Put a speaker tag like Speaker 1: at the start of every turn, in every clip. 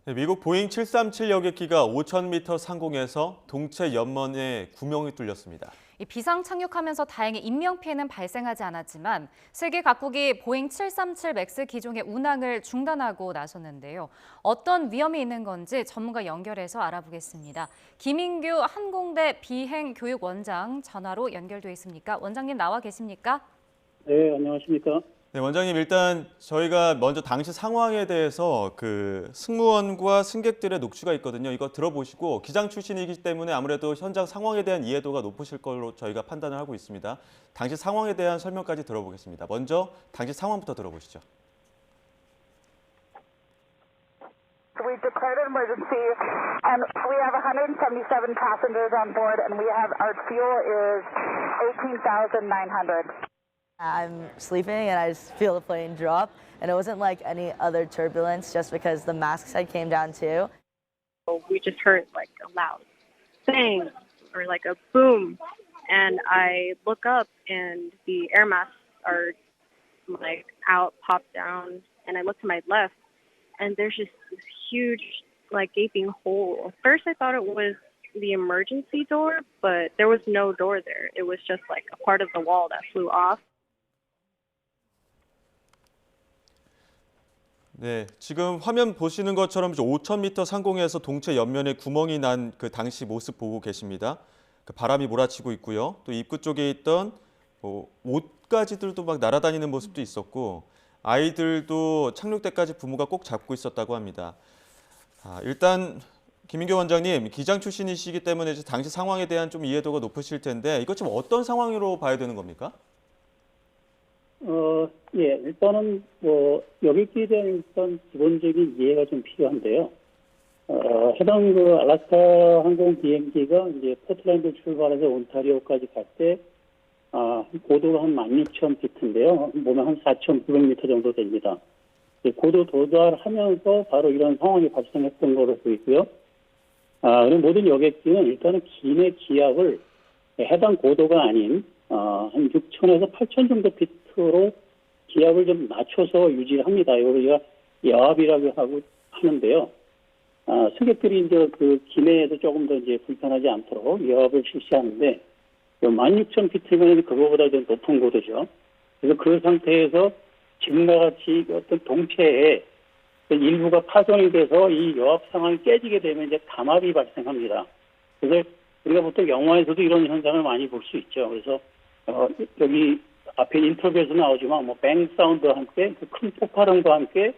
Speaker 1: 네, 미국 보잉 737 여객기가 5,000m 상공에서 동체 옆면에 구멍이 뚫렸습니다.
Speaker 2: 이 비상 착륙하면서 다행히 인명 피해는 발생하지 않았지만 세계 각국이 보잉 737 맥스 기종의 운항을 중단하고 나섰는데요. 어떤 위험이 있는 건지 전문가 연결해서 알아보겠습니다. 김인규 항공대 비행교육원장 전화로 연결돼 있습니까? 원장님 나와 계십니까?
Speaker 3: 네, 안녕하십니까?
Speaker 1: 네, 원장님 일단 저희가 먼저 당시 상황에 대해서 승무원과 승객들의 녹취가 있거든요. 이거 들어보시고 기장 출신이기 때문에 아무래도 현장 상황에 대한 이해도가 높으실 걸로 저희가 판단을 하고 있습니다. 당시 상황에 대한 설명까지 들어보겠습니다. 먼저 당시 상황부터 들어보시죠.
Speaker 4: We declared an emergency, and we have 177 passengers on board, and our fuel is 18,900.
Speaker 5: I'm sleeping and I just feel the plane drop, and it wasn't like any other turbulence just because the masks had came down too.
Speaker 6: We just heard like a loud bang or like a boom, and I look up and the air masks are like out, popped down, and I look to my left and there's just this huge like gaping hole. At first I thought it was the emergency door, but there was no door there. It was just like a part of the wall that flew off.
Speaker 1: 네, 지금 화면 보시는 것처럼 5,000m 상공에서 동체 옆면에 구멍이 난 그 당시 모습 보고 계십니다. 그 바람이 몰아치고 있고요. 또 입구 쪽에 있던 옷가지들도 막 날아다니는 모습도 있었고 아이들도 착륙대까지 부모가 꼭 잡고 있었다고 합니다. 일단 김인교 원장님, 기장 출신이시기 때문에 당시 상황에 대한 좀 이해도가 높으실 텐데 이것 좀 어떤 상황으로 봐야 되는 겁니까?
Speaker 3: 예, 일단은 여객기에 대한 일단 기본적인 이해가 좀 필요한데요. 해당 알래스카 항공 비행기가 이제 포틀랜드 출발해서 온타리오까지 갈 때, 고도가 한 16,000피트인데요. 보면 한 4,900m 정도 됩니다. 고도 도달하면서 바로 이런 상황이 발생했던 것으로 보이고요. 그럼 모든 여객기는 일단은 기내 기압을 해당 고도가 아닌, 한 6,000에서 8,000 정도 피트로 기압을 좀 낮춰서 유지를 합니다. 이걸 우리가 여압이라고 하는데요. 승객들이 이제 그 기내에도 조금 더 이제 불편하지 않도록 여압을 실시하는데, 16,000피트면 그거보다 좀 높은 고도죠. 그래서 그 상태에서 지금과 같이 어떤 동체에 일부가 파손이 돼서 이 여압 상황이 깨지게 되면 이제 감압이 발생합니다. 그래서 우리가 보통 영화에서도 이런 현상을 많이 볼 수 있죠. 그래서 여기 앞에 인터뷰에서 나오지만 뱅 사운드와 함께 그 큰 폭발음과 함께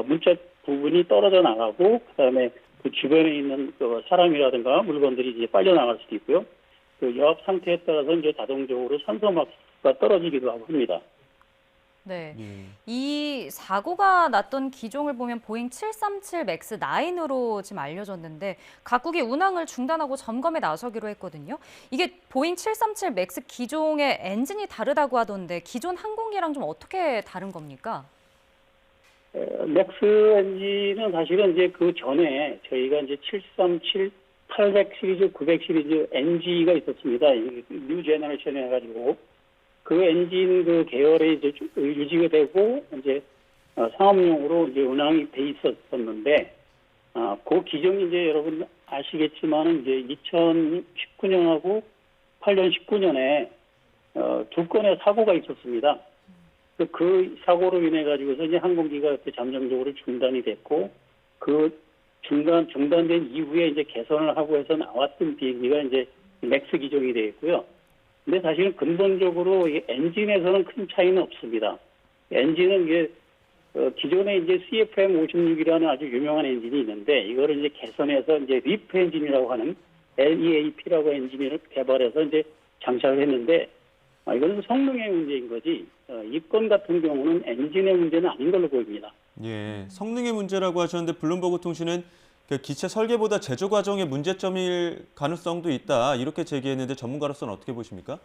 Speaker 3: 문자 부분이 떨어져 나가고 그다음에 그 주변에 있는 사람이라든가 물건들이 이제 빨려 나갈 수도 있고요. 그 여압 상태에 따라서 이제 자동적으로 산소막가 떨어지기도 하고 합니다.
Speaker 2: 네, 이 사고가 났던 기종을 보면 보잉 737 맥스 9으로 지금 알려졌는데 각국이 운항을 중단하고 점검에 나서기로 했거든요. 이게 보잉 737 맥스 기종의 엔진이 다르다고 하던데 기존 항공기랑 좀 어떻게 다른 겁니까?
Speaker 3: 맥스 엔진은 사실은 이제 그 전에 저희가 이제 737, 800 시리즈, 900 시리즈 NG가 있었습니다. 뉴 제너레이션 해가지고. 그 엔진 그 계열에 이제 유지가 되고 이제 상업용으로 이제 운항이 돼 있었었는데 그 기종이 이제 여러분 아시겠지만은 이제 2019년하고 8년 19년에 두 건의 사고가 있었습니다. 그 사고로 인해 가지고서 이제 항공기가 잠정적으로 중단이 됐고 그 중단된 이후에 이제 개선을 하고 해서 나왔던 비행기가 이제 맥스 기종이 되겠고요. 근데 사실은 근본적으로 이 엔진에서는 큰 차이는 없습니다. 엔진은 이게 기존에 이제 CFM56이라는 아주 유명한 엔진이 있는데 이거를 이제 개선해서 이제 리프 엔진이라고 하는 LEAP라고 엔진을 개발해서 이제 장착을 했는데 이거는 성능의 문제인 거지 이 건 같은 경우는 엔진의 문제는 아닌 걸로 보입니다.
Speaker 1: 예, 성능의 문제라고 하셨는데 블룸버그 통신은 그 기체 설계보다 제조 과정의 문제점일 가능성도 있다 이렇게 제기했는데 전문가로서는 어떻게 보십니까?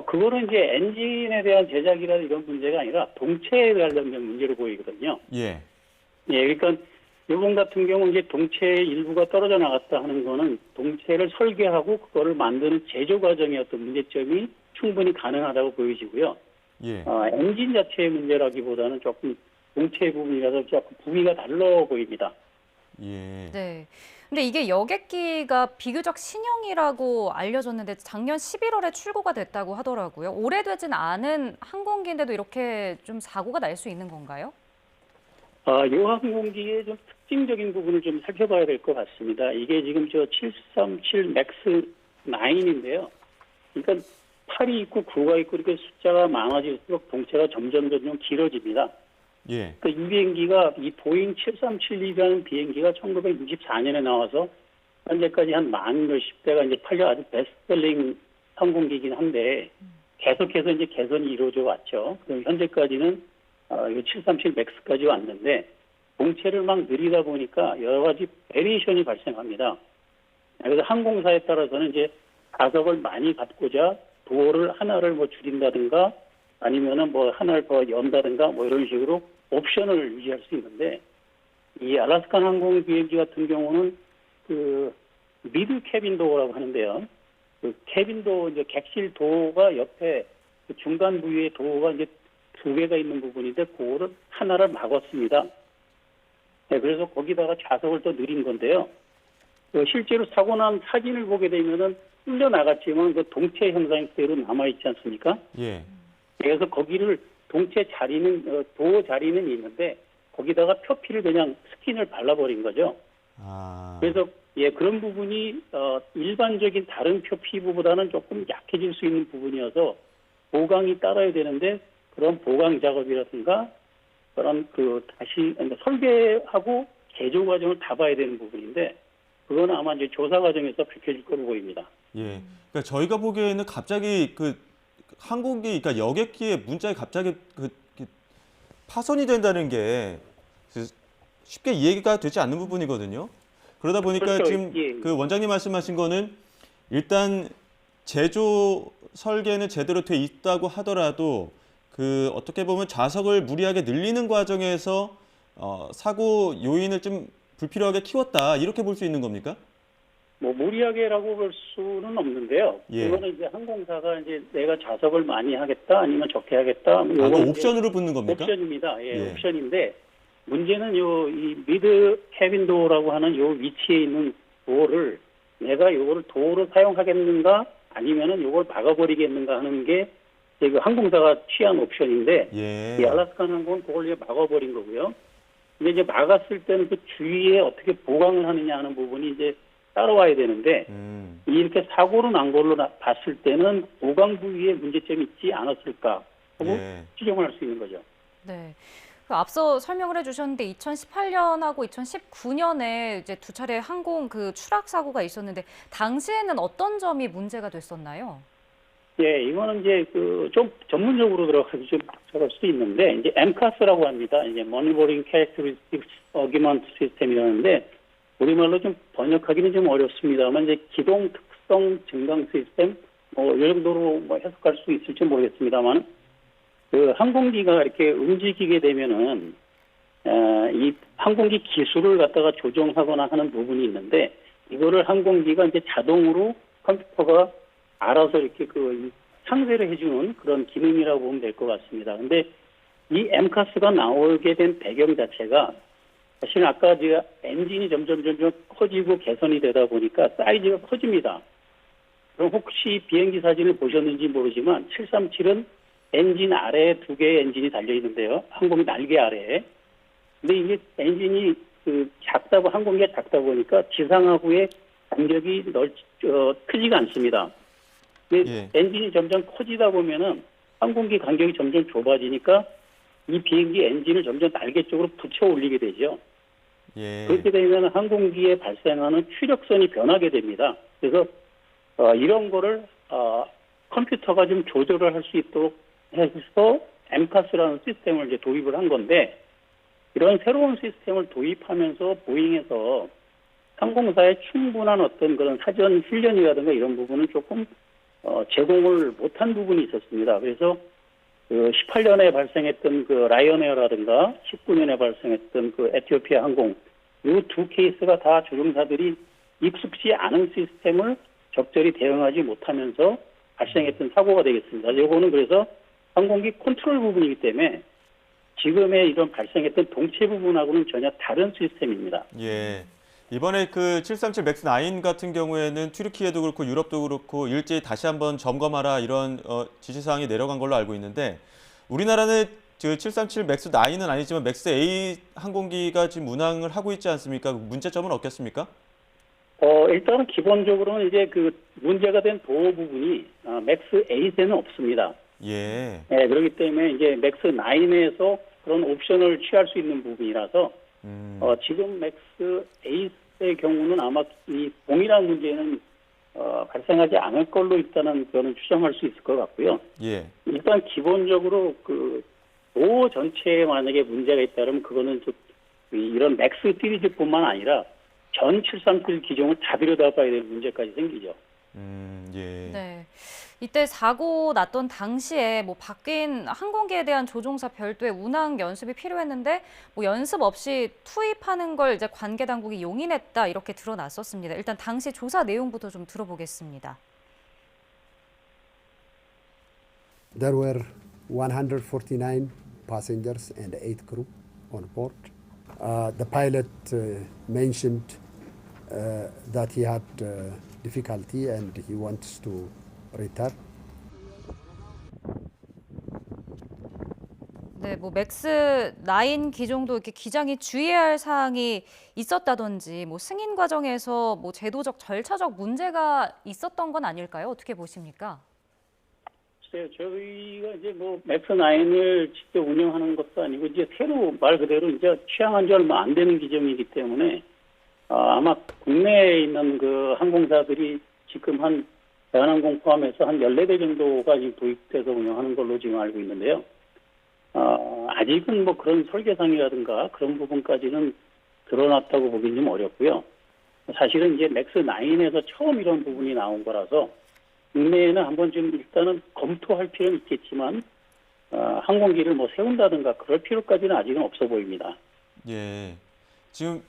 Speaker 3: 그거는 이제 엔진에 대한 제작이나 이런 문제가 아니라 동체에 관련된 문제로 보이거든요.
Speaker 1: 예.
Speaker 3: 예, 그러니까 이번 같은 경우 이제 동체의 일부가 떨어져 나갔다 하는 거는 동체를 설계하고 그거를 만드는 제조 과정의 어떤 문제점이 충분히 가능하다고 보여지고요.
Speaker 1: 예.
Speaker 3: 엔진 자체의 문제라기보다는 조금 동체 부분이라서 조금 부위가 달라 보입니다.
Speaker 1: 예.
Speaker 2: 네. 근데 이게 여객기가 비교적 신형이라고 알려졌는데 작년 11월에 출고가 됐다고 하더라고요. 오래되진 않은 항공기인데도 이렇게 좀 사고가 날 수 있는 건가요?
Speaker 3: 이 항공기의 좀 특징적인 부분을 좀 살펴봐야 될 것 같습니다. 이게 지금 저 737 맥스 9인데요. 그러니까 8이 있고 9가 있고 이렇게 숫자가 많아질수록 동체가 점점 길어집니다.
Speaker 1: 예.
Speaker 3: 이 비행기가 이 보잉 737이라는 비행기가 1964년에 나와서 현재까지 한 만 몇십 대가 이제 팔려 아주 베스트셀링 항공기이긴 한데 계속해서 이제 개선이 이루어져 왔죠. 그럼 현재까지는 이 737 맥스까지 왔는데 동체를 막 느리다 보니까 여러 가지 베리에이션이 발생합니다. 그래서 항공사에 따라서는 이제 좌석을 많이 갖고자 도어를 하나를 뭐 줄인다든가 아니면은 뭐 하나를 더 연다든가 뭐 이런 식으로 옵션을 유지할 수 있는데 이 알래스칸 항공 비행기 같은 경우는 그 미드 캐빈 도어라고 하는데요. 그 캐빈 도어 이제 객실 도어가 옆에 그 중간 부위에 도어가 이제 두 개가 있는 부분인데 그거를 하나를 막았습니다. 네, 그래서 거기다가 좌석을 더 늘린 건데요. 실제로 사고 난 사진을 보게 되면은 흘려 나갔지만 그 동체 형상이 그대로 남아 있지 않습니까?
Speaker 1: 예.
Speaker 3: 그래서 거기를 동체 자리는 도어 자리는 있는데 거기다가 표피를 그냥 스킨을 발라버린 거죠.
Speaker 1: 아.
Speaker 3: 그래서 예 그런 부분이 일반적인 다른 표피부보다는 조금 약해질 수 있는 부분이어서 보강이 따라야 되는데 그런 보강 작업이라든가 그런 그 다시 설계하고 개조 과정을 다 봐야 되는 부분인데 그거는 아마 이제 조사 과정에서 밝혀질 거로 보입니다.
Speaker 1: 예. 그러니까 저희가 보기에는 갑자기 그 항공기, 그러니까 여객기에 문자에 갑자기 파손이 된다는 게 쉽게 이해가 되지 않는 부분이거든요. 그러다 보니까
Speaker 3: 그렇죠.
Speaker 1: 지금
Speaker 3: 예.
Speaker 1: 그 원장님 말씀하신 거는 일단 제조 설계는 제대로 돼 있다고 하더라도 그 어떻게 보면 좌석을 무리하게 늘리는 과정에서 사고 요인을 좀 불필요하게 키웠다 이렇게 볼 수 있는 겁니까?
Speaker 3: 뭐 무리하게라고 볼 수는 없는데요.
Speaker 1: 예.
Speaker 3: 그거는 이제 항공사가 이제 내가 좌석을 많이 하겠다 아니면 적게 하겠다.
Speaker 1: 아, 그 옵션으로 붙는 겁니까?
Speaker 3: 옵션입니다. 예,
Speaker 1: 예.
Speaker 3: 옵션인데 문제는 이 미드 캐빈 도어라고 하는 요 위치에 있는 도어를 내가 요거를 도어로 사용하겠는가 아니면은 요걸 막아버리겠는가 하는 게 그 항공사가 취한 옵션인데
Speaker 1: 예.
Speaker 3: 이 알래스칸 항공은 그걸 이제 막아버린 거고요. 근데 이제 막았을 때는 그 주위에 어떻게 보강을 하느냐 하는 부분이 이제 따라와야 되는데 이렇게 사고로 난 걸로 봤을 때는 보강 부위에 문제점이 있지 않았을까 하고
Speaker 1: 예.
Speaker 3: 추정을 할 수 있는 거죠.
Speaker 2: 네. 그 앞서 설명을 해주셨는데 2018년하고 2019년에 이제 두 차례 항공 그 추락 사고가 있었는데 당시에는 어떤 점이 문제가 됐었나요?
Speaker 3: 예, 이거는 이제 그 좀 전문적으로 들어가서 좀 복잡할 수도 있는데 이제 MCAS라고 합니다. 이제 Monitoring Characteristics Augment System이라는데 우리말로 좀 번역하기는 좀 어렵습니다만 이제 기동 특성 증강 시스템 뭐 이 정도로 뭐 해석할 수 있을지 모르겠습니다만 그 항공기가 이렇게 움직이게 되면은 이 항공기 기술을 갖다가 조정하거나 하는 부분이 있는데 이거를 항공기가 이제 자동으로 컴퓨터가 알아서 이렇게 그 상쇄를 해주는 그런 기능이라고 보면 될 것 같습니다. 근데 이 MCAS가 나오게 된 배경 자체가 사실 아까 제가 엔진이 점점 커지고 개선이 되다 보니까 사이즈가 커집니다. 그럼 혹시 비행기 사진을 보셨는지 모르지만 737은 엔진 아래에 두 개의 엔진이 달려 있는데요. 항공기 날개 아래에. 근데 이게 엔진이 그 항공기가 작다 보니까 지상하고의 간격이 크지가 않습니다. 근데
Speaker 1: 예.
Speaker 3: 엔진이 점점 커지다 보면은 항공기 간격이 점점 좁아지니까 이 비행기 엔진을 점점 날개 쪽으로 붙여 올리게 되죠.
Speaker 1: 예.
Speaker 3: 그렇게 되면 항공기에 발생하는 추력선이 변하게 됩니다. 그래서 이런 거를 컴퓨터가 좀 조절을 할 수 있도록 해서 MCAS라는 시스템을 이제 도입을 한 건데 이런 새로운 시스템을 도입하면서 보잉에서 항공사에 충분한 어떤 그런 사전 훈련이라든가 이런 부분은 조금 제공을 못한 부분이 있었습니다. 그래서 그 18년에 발생했던 그 라이언에어라든가 19년에 발생했던 그 에티오피아 항공 이 두 케이스가 다 조종사들이 익숙지 않은 시스템을 적절히 대응하지 못하면서 발생했던 사고가 되겠습니다. 이거는 그래서 항공기 컨트롤 부분이기 때문에 지금의 이런 발생했던 동체 부분하고는 전혀 다른 시스템입니다.
Speaker 1: 예. 이번에 그 737 맥스 9 같은 경우에는 튀르키예도 그렇고 유럽도 그렇고 일제히 다시 한번 점검하라 이런 지시사항이 내려간 걸로 알고 있는데 우리나라는 그 737 맥스 9은 아니지만 맥스 8 항공기가 지금 운항을 하고 있지 않습니까? 문제점은 없겠습니까?
Speaker 3: 일단은 기본적으로는 이제 그 문제가 된 도어 부분이 맥스 8에는 없습니다.
Speaker 1: 예.
Speaker 3: 네, 그렇기 때문에 이제 맥스 9에서 그런 옵션을 취할 수 있는 부분이라서 지금 맥스 8의 경우는 아마 이 동일한 문제는 발생하지 않을 걸로 일단은 저는 추정할 수 있을 것 같고요.
Speaker 1: 예.
Speaker 3: 일단 기본적으로 그 도어 전체에 만약에 문제가 있다면 그거는 이런 맥스 시리즈뿐만 아니라 전 737 기종을 다 들여다봐야 될 문제까지 생기죠.
Speaker 1: 예.
Speaker 2: 네. 이때 사고 났던 당시에 뭐 바뀐 항공기에 대한 조종사 별도의 운항 연습이 필요했는데 뭐 연습 없이 투입하는 걸 이제 관계 당국이 용인했다 이렇게 드러났었습니다. 일단 당시 조사 내용부터 좀 들어보겠습니다.
Speaker 7: There were 149 passengers and 8 crew on board. The pilot mentioned that he had difficulty and he wants to return.
Speaker 2: 네, 뭐 맥스 9 기종도 이렇게 기장이 주의해야 할 사항이 있었다든지 뭐 승인 과정에서 뭐 제도적 절차적 문제가 있었던 건 아닐까요? 어떻게 보십니까?
Speaker 3: 글쎄요, 저희가 이제 뭐 맥스 9을 직접 운영하는 것도 아니고 이제 새로 말 그대로 이제 취항한 지 얼마 안 되는 기종이기 때문에 아마 국내에 있는 그 항공사들이 지금 한 대한항공 포함해서 한 14대 정도가 지금 도입돼서 운영하는 걸로 지금 알고 있는데요. 아직은 뭐 그런 설계상이라든가 그런 부분까지는 드러났다고 보기는 좀 어렵고요. 사실은 이제 맥스 9에서 처음 이런 부분이 나온 거라서 국내에는 한번 좀 일단은 검토할 필요는 있겠지만 항공기를 뭐 세운다든가 그럴 필요까지는 아직은 없어 보입니다.
Speaker 1: 예. 지금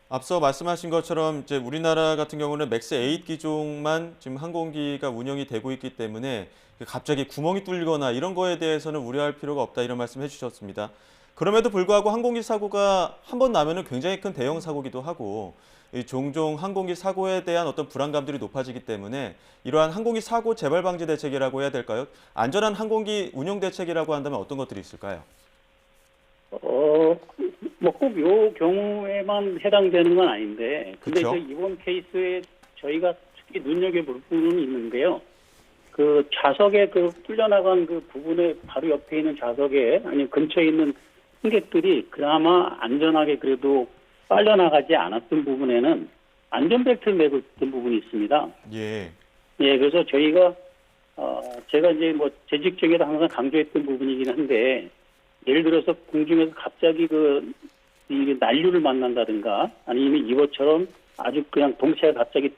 Speaker 1: 앞서 말씀하신 것처럼 이제 우리나라 같은 경우는 맥스 8 기종만 지금 항공기가 운영이 되고 있기 때문에 갑자기 구멍이 뚫리거나 이런 거에 대해서는 우려할 필요가 없다 이런 말씀 해주셨습니다. 그럼에도 불구하고 항공기 사고가 한 번 나면은 굉장히 큰 대형 사고기도 하고 종종 항공기 사고에 대한 어떤 불안감들이 높아지기 때문에 이러한 항공기 사고 재발 방지 대책이라고 해야 될까요? 안전한 항공기 운용 대책이라고 한다면 어떤 것들이 있을까요?
Speaker 3: 뭐 꼭 요 경우에만 해당되는 건 아닌데, 근데
Speaker 1: 그쵸?
Speaker 3: 이제 이번 케이스에 저희가 특히 눈여겨볼 부분은 있는데요. 그 좌석에 그 뚫려나간 그 부분에 바로 옆에 있는 좌석에 아니면 근처에 있는 승객들이 그나마 안전하게 그래도 빨려나가지 않았던 부분에는 안전벨트를 매고 있던 부분이 있습니다.
Speaker 1: 예.
Speaker 3: 예, 그래서 저희가 제가 이제 뭐 재직 중에도 항상 강조했던 부분이긴 한데, 예를 들어서 공중에서 갑자기 이 난류를 만난다든가 아니면 이것처럼 아주 그냥 동체가 갑자기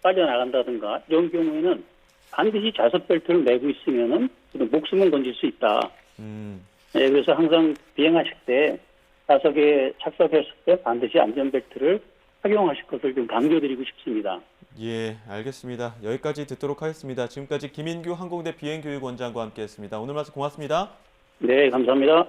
Speaker 3: 빠져나간다든가 이런 경우에는 반드시 좌석 벨트를 매고 있으면은 목숨은 건질 수 있다. 예, 그래서 항상 비행하실 때 좌석에 착석했을 때 반드시 안전벨트를 착용하실 것을 좀 강조드리고 싶습니다.
Speaker 1: 예, 알겠습니다. 여기까지 듣도록 하겠습니다. 지금까지 김인규 항공대 비행교육원장과 함께했습니다. 오늘 말씀 고맙습니다.
Speaker 3: 네, 감사합니다.